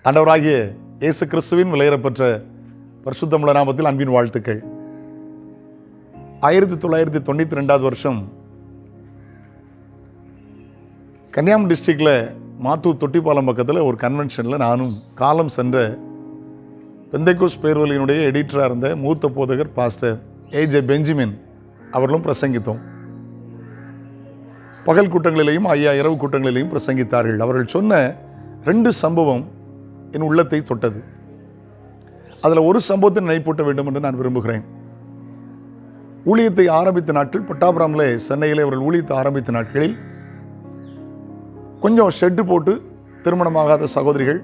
ஆண்டவராகிய இயேசு கிறிஸ்துவின் விலையேறப்பெற்ற பரிசுத்தமுள்ள நாமத்தில் அன்பின் வாழ்த்துக்கள். 1992 வருஷம் கன்னியாகுமரி டிஸ்ட்ரிக்ட்ல மாத்தூர் தொட்டிப்பாலம் பக்கத்தில் ஒரு கன்வென்ஷனில் நானும் காலம் சென்ற பெந்தைக்கோஸ்து பேர்வழியினுடைய எடிட்டராக இருந்த மூத்த போதகர் பாஸ்டர் ஏஜே பெஞ்சமின் அவர்களும் பிரசங்கித்தோம். பகல் கூட்டங்களிலேயும் இரவு கூட்டங்களிலேயும் பிரசங்கித்தார்கள். அவர்கள் சொன்ன 2 சம்பவம் என் உள்ளத்தை தொட்டது. அதில் ஒரு சம்பவத்தை நினைப்பூட்ட வேண்டும் என்று நான் விரும்புகிறேன். ஊழியத்தை ஆரம்பித்த நாட்கள் பட்டாபுரமிலே சென்னையிலே அவர்கள் ஊழியத்தை ஆரம்பித்த நாட்களில் கொஞ்சம் ஷெட்டு போட்டு திருமணமாகாத சகோதரிகள்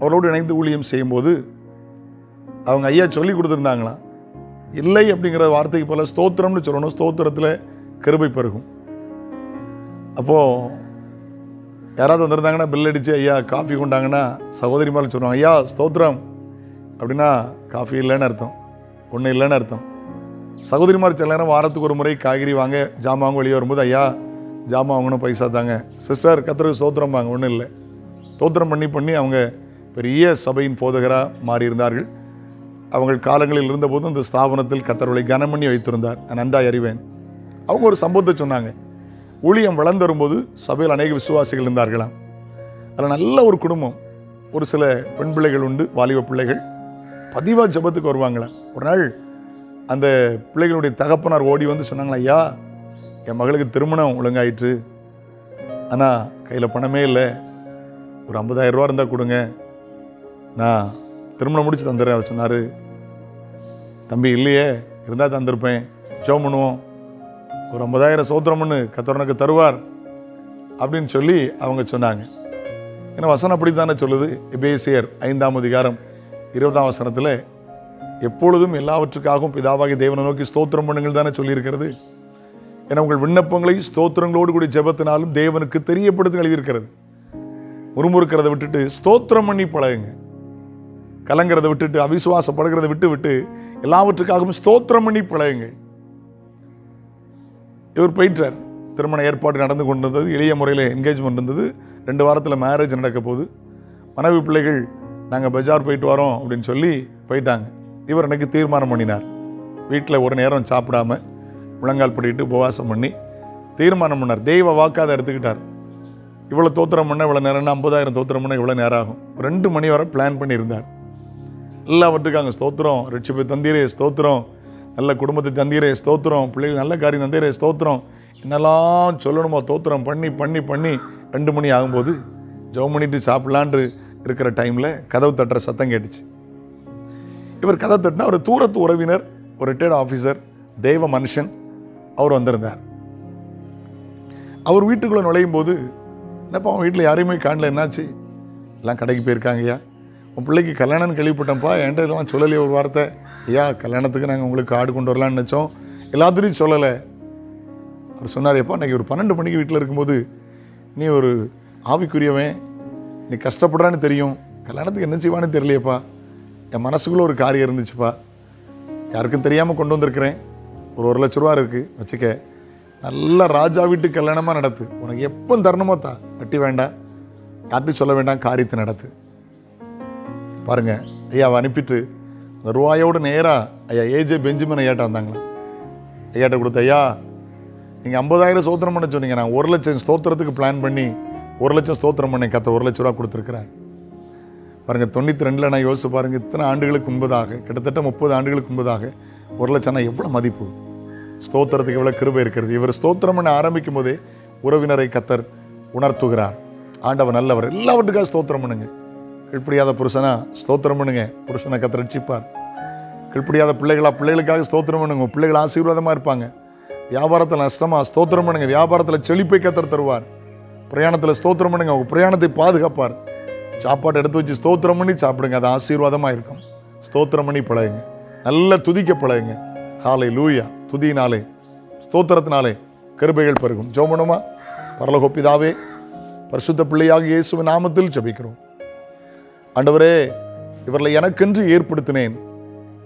அவரோடு இணைந்து ஊழியம் செய்யும்போது அவங்க ஐயா சொல்லி கொடுத்துருந்தாங்களாம், இல்லை அப்படிங்கிற வார்த்தைக்கு போல ஸ்தோத்திரம்னு சொல்லணும், ஸ்தோத்திரத்தில் கிருபை பெருகும். அப்போ யாராவது வந்திருந்தாங்கன்னா பில் அடிச்சு ஐயா காஃபி கொண்டாங்கன்னா சகோதரி மாதிரி சொல்லுவாங்க, ஐயா ஸ்தோத்திரம் அப்படின்னா காஃபி இல்லைன்னு அர்த்தம், ஒன்றும் இல்லைன்னு அர்த்தம். சகோதரி மாதிரி சில நேரம் வாரத்துக்கு ஒரு முறை காய்கறி வாங்க ஜாமான் வாங்க வெளியே வரும்போது ஐயா ஜாமான் வாங்கணும் பைசா தாங்க, சிஸ்டர் கர்த்தருக்கு ஸ்தோத்திரம் வாங்க, ஒன்றும் இல்லை. ஸ்தோத்திரம் பண்ணி அவங்க பெரிய சபையின் போதகராக மாறியிருந்தார்கள். அவங்கள் காலங்களில் இருந்தபோது இந்த ஸ்தாபனத்தில் கர்த்தர்களை கனம் பண்ணி வைத்திருந்தார், நான் நன்றாய் அறிவேன். அவங்க ஒரு சம்பவத்தை சொன்னாங்க. ஊழியம் வளர்ந்து வரும்போது சபையில் அநேக விசுவாசிகள் இருந்தார்களாம். அதில் நல்ல ஒரு குடும்பம், ஒரு சில பெண் பிள்ளைகள் உண்டு, வாலிப பிள்ளைகள் பதிவாக ஜெபத்துக்கு வருவாங்களாம். ஒரு நாள் அந்த பிள்ளைகளுடைய தகப்பனார் ஓடி வந்து சொன்னாங்களா, ஐயா என் மகளுக்கு திருமணம் ஒழுங்காயிற்று, ஆனால் கையில் பணமே இல்லை, ஒரு 50,000 ரூபா இருந்தால் கொடுங்க, நான் திருமணம் முடிச்சு தந்துடுறேன். அவர் சொன்னார், தம்பி இல்லையே, இருந்தால் தந்திருப்பேன், ஜெபம் பண்ணுவோம், ஒரு 50,000 சோத்திரம்னு கர்த்தருக்கு தருவார் அப்படின்னு சொல்லி அவங்க சொன்னாங்க. ஏன்னா வசனம் அப்படி தானே சொல்லுது. எபேசியர் 5ஆம் அதிகாரம் 20ஆம் வசனத்தில் எப்பொழுதும் எல்லாவற்றுக்காகவும் பிதாவாகிய தேவனை நோக்கி ஸ்தோத்திரம் பண்ணுங்கள் தானே சொல்லியிருக்கிறது. ஏன்னா உங்கள் விண்ணப்பங்களை ஸ்தோத்திரங்களோடு கூடிய ஜெபத்தினாலும் தேவனுக்கு தெரியப்படுத்த எழுதியிருக்கிறது. முறுமுறுக்கிறத விட்டுட்டு ஸ்தோத்திரம் பண்ணி பழகுங்க. கலங்கிறத விட்டுட்டு அவிசுவாசப்படுகிறத விட்டு எல்லாவற்றுக்காகவும் ஸ்தோத்திரம் பண்ணி பழகுங்க. இவர் போயிட்டார். திருமண ஏற்பாடு நடந்து கொண்டிருந்தது, எளிய முறையில் என்கேஜ்மெண்ட் இருந்தது. 2 வாரத்தில் மேரேஜ் நடக்க போகுது. மனைவி பிள்ளைகள் நாங்கள் பஜார் போயிட்டு வரோம் அப்படின்னு சொல்லி போயிட்டாங்க. இவர் எனக்கு தீர்மானம் பண்ணினார். வீட்டில் ஒரு நேரம் சாப்பிடாம முழங்கால் படிட்டு உபவாசம் பண்ணி தீர்மானம் பண்ணார். தெய்வ வாக்காத எடுத்துக்கிட்டார். இவ்வளோ தோத்திரம் பண்ண இவ்வளோ நேரம்னா 50,000 தோத்திரம் பண்ண இவ்வளோ நேரம் ஆகும். 2 மணி வரை பிளான் பண்ணியிருந்தார். எல்லாவற்றுக்காங்க ஸ்தோத்திரம், ரட்சிப்பை தந்தீரே ஸ்தோத்திரம், நல்ல குடும்பத்தை தந்தீரே ஸ்தோத்திரம், பிள்ளைகள் நல்ல காரியம் தந்தீரே ஸ்தோத்திரம், என்னெல்லாம் சொல்லணுமோ தோத்திரம் பண்ணி 2 மணி ஆகும்போது ஜெபம் பண்ணிட்டு சாப்பிடலான்னு இருக்கிற டைமில் கதவு தட்டுற சத்தம் கேட்டுச்சு. இவர் கதவு தட்டினா ஒரு தூரத்து உறவினர், ஒரு ரிட்டையர்ட் ஆஃபீஸர், தெய்வ மனுஷன், அவர் வந்திருந்தார். அவர் வீட்டுக்குள்ளே நுழையும் போது, என்னப்பா அவன் வீட்டில் யாரையுமே காணல, என்னாச்சு, எல்லாம் கடைக்கு போயிருக்காங்கய்யா, உன் பிள்ளைக்கு கல்யாணம்னு கேள்விப்பட்டேன்ப்பா, என்கிட்ட இதெல்லாம் சொல்லலையே ஒரு வார்த்தை, ஐயா கல்யாணத்துக்கு நாங்கள் உங்களுக்கு கார்டு கொண்டு வரலான்னு நினச்சோம், எல்லாத்துலையும் சொல்லலை. அவர் சொன்னார், எப்பா அன்றைக்கி ஒரு 12 மணிக்கு வீட்டில் இருக்கும்போது நீ ஒரு ஆவிக்குரியவன், நீ கஷ்டப்படுறான்னு தெரியும், கல்யாணத்துக்கு என்ன செய்வான்னு தெரியலையப்பா, என் மனசுக்குள்ளே ஒரு காரியம் இருந்துச்சுப்பா, யாருக்கும் தெரியாமல் கொண்டு வந்திருக்கிறேன், ஒரு 1 லட்ச ரூபா இருக்குது வச்சுக்க, நல்ல ராஜா வீட்டு கல்யாணமாக நடத்து, உனக்கு எப்போ தரணுமோ தா, வட்டி வேண்டாம், யார்கிட்டையும் சொல்ல வேண்டாம், காரியத்தை நடத்து. பாருங்க, ஐயாவை அனுப்பிட்டு அந்த ரூபாயோடு நேராக ஐயா ஏஜே பெஞ்சமின் ஐயாட்ட வந்தாங்களா. ஐயாட்ட கொடுத்த, ஐயா நீங்கள் 50,000 ஸ்தோத்திரம் பண்ண சொன்னீங்க, நான் 1 லட்சம் ஸ்தோத்திரத்துக்கு பிளான் பண்ணி 1 லட்சம் ஸ்தோத்திரம் பண்ணேன், கத்த 1 லட்ச ரூபா கொடுத்துருக்குறேன். பாருங்க, 92 நான் யோசிச்சு பாருங்க, இத்தனை ஆண்டுகளுக்கு முன்பதாக, கிட்டத்தட்ட 30 ஆண்டுகளுக்கு முன்பதாக 1 லட்சம்னா எவ்வளோ மதிப்பு, ஸ்தோத்திரத்துக்கு எவ்வளோ கிருபை இருக்கிறது. இவர் ஸ்தோத்திரம் பண்ண ஆரம்பிக்கும் போதே உறவினரை கத்தர் உணர்த்துகிறார். ஆண்டவர் நல்லவர், எல்லாவற்றுக்காக ஸ்தோத்திரம் பண்ணுங்க. கீழ்ப்படியாத புருஷனா ஸ்தோத்திரம் பண்ணுங்க, புருஷனை கத்தர் ரட்சிப்பார். கீழ்ப்படியாத பிள்ளைகளுக்காக ஸ்தோத்திரம் பண்ணுங்க, பிள்ளைகள் ஆசீர்வாதமாக இருப்பாங்க. வியாபாரத்தில் நஷ்டமா ஸ்தோத்திரம் பண்ணுங்க, வியாபாரத்தில் செழிப்பை கத்தர் தருவார். பிரயாணத்தில் ஸ்தோத்திரம் பண்ணுங்க, உங்க பிரயாணத்தை பாதுகாப்பார். சாப்பாடு எடுத்து வச்சு ஸ்தோத்திரம் பண்ணி சாப்பிடுங்க, அது ஆசீர்வாதமாக இருக்கும். ஸ்தோத்திரம் பண்ணி பழகுங்க, நல்ல துதிக்க பழகுங்க. ஹல்லேலூயா. துதியினாலே ஸ்தோத்திரத்தினாலே கிருபைகள் பெருகும். ஜெபம் பண்ணுமா. பரலோக பிதாவே, பரிசுத்த பிள்ளையாக இயேசுவின் நாமத்தில் ஜெபிக்கிறோம். ஆண்டவரே, இவர்களை எனக்கென்று ஏற்படுத்தினேன்,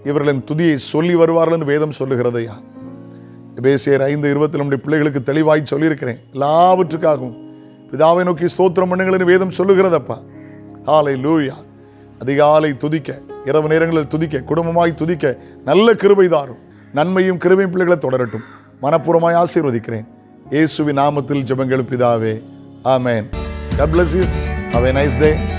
இவர்களின் துதியை சொல்லி வருவார்கள் என்று வேதம் சொல்லுகிறதையா. எபேசியர் 5:20 நம்முடைய பிள்ளைகளுக்கு தெளிவாய் சொல்லியிருக்கிறேன். எல்லாவற்றுக்காகவும் பிதாவை நோக்கி ஸ்தோத்திரம் பண்ணுங்கள் என்று வேதம் சொல்லுகிறதப்பா. ஹல்லேலூயா. அதிகாலை துதிக்க, இரவு நேரங்களில் துதிக்க, குடும்பமாய் துதிக்க நல்ல கிருபை தாரும். நன்மையும் கிருபையும் பிள்ளைகளை தொடரட்டும். மனப்பூர்வமாய் ஆசீர்வதிக்கிறேன். இயேசுவின் நாமத்தில் ஜெபங்கள் பிதாவே. ஆமென். God bless you. Have a nice day.